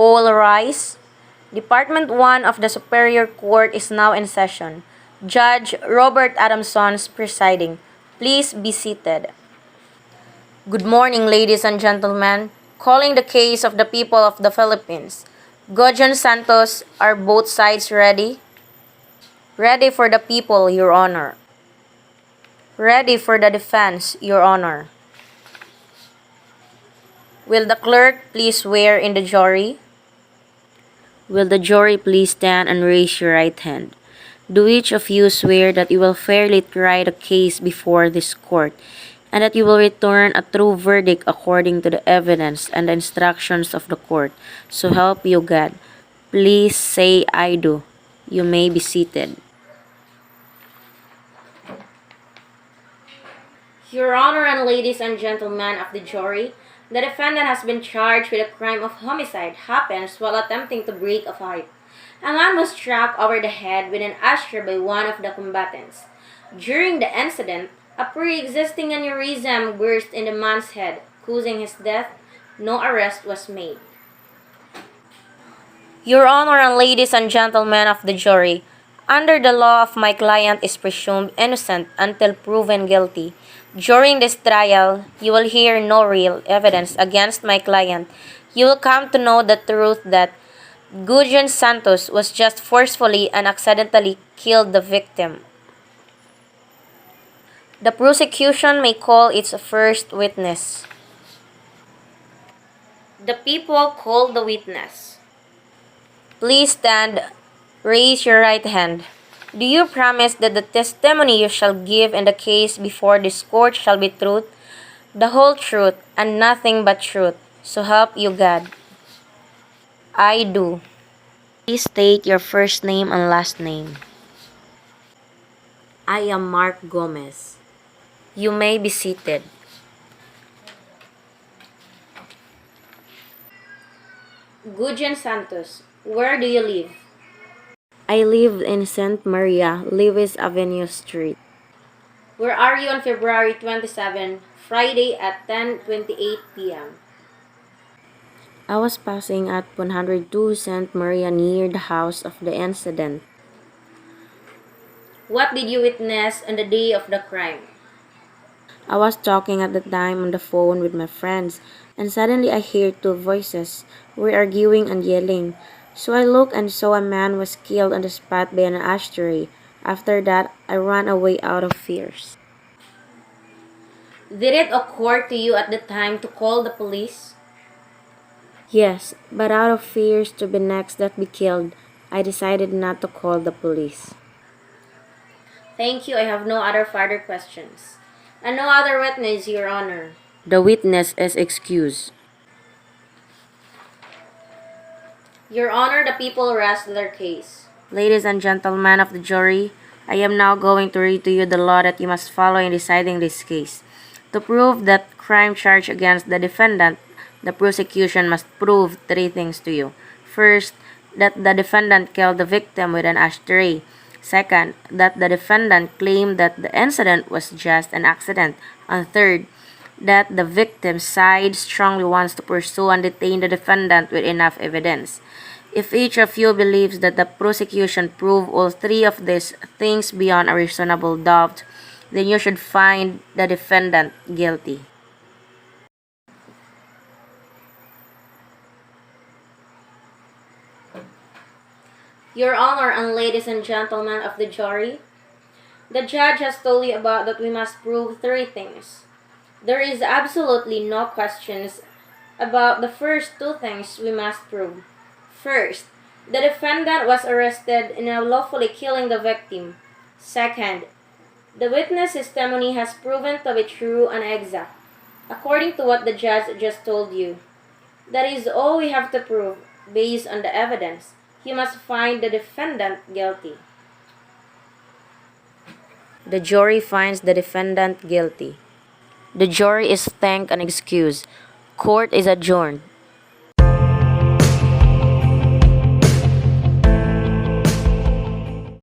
all rise? Department 1 of the Superior Court is now in session. Judge Robert Adamson presiding. Please be seated. Good morning, ladies and gentlemen. Calling the case of the people of the Philippines. Gojan Santos, are both sides ready? Ready for the people, Your Honor. Ready for the defense, Your Honor. Will the clerk please swear in the jury? Will the jury please stand and raise your right hand? Do each of you swear that you will fairly try the case before this court, and that you will return a true verdict according to the evidence and the instructions of the court? So help you God. Please say, I do. You may be seated. Your Honor and ladies and gentlemen of the jury, the defendant has been charged with a crime of homicide happens while attempting to break a fight. A man was struck over the head with an ashtray by one of the combatants. During the incident, a pre-existing aneurysm burst in the man's head, causing his death. No arrest was made. Your Honor and ladies and gentlemen of the jury, under the law, my client is presumed innocent until proven guilty. During this trial, you will hear no real evidence against my client. You will come to know the truth that Gojan Santos was just forcefully and accidentally killed the victim. The prosecution may call its first witness. The people call the witness. Please stand. Raise your right hand. Do you promise that the testimony you shall give in the case before this court shall be truth, the whole truth, and nothing but truth? So help you God. I do. Please state your first name and last name. I am Mark Gomez. You may be seated. Gojan Santos, where do you live? I live in St. Maria, Lewis Avenue Street. Where are you on February 27, Friday at 10:28 p.m.? I was passing at 102 St. Maria near the house of the incident. What did you witness on the day of the crime? I was talking at the time on the phone with my friends, and suddenly I hear two voices. We're arguing and yelling. So I looked and saw a man was killed on the spot by an ashtray. After that, I ran away out of fears. Did it occur to you at the time to call the police? Yes, but out of fears to be next that be killed, I decided not to call the police. Thank you. I have no other further questions. And no other witness, Your Honor. The witness is excused. Your Honor, the people rest their case. Ladies and gentlemen of the jury, I am now going to read to you the law that you must follow in deciding this case. To prove that crime charged against the defendant, the prosecution must prove three things to you. First, that the defendant killed the victim with an ashtray. Second, that the defendant claimed that the incident was just an accident. And third, that the victim's side strongly wants to pursue and detain the defendant with enough evidence. If each of you believes that the prosecution proved all three of these things beyond a reasonable doubt, then you should find the defendant guilty. Your Honor and ladies and gentlemen of the jury, the judge has told you about that we must prove three things. There is absolutely no questions about the first two things we must prove. First, the defendant was arrested in unlawfully killing the victim. Second, the witness testimony has proven to be true and exact, according to what the judge just told you. That is all we have to prove based on the evidence. You must find the defendant guilty. The jury finds the defendant guilty. The jury is thanked and excused. Court is adjourned.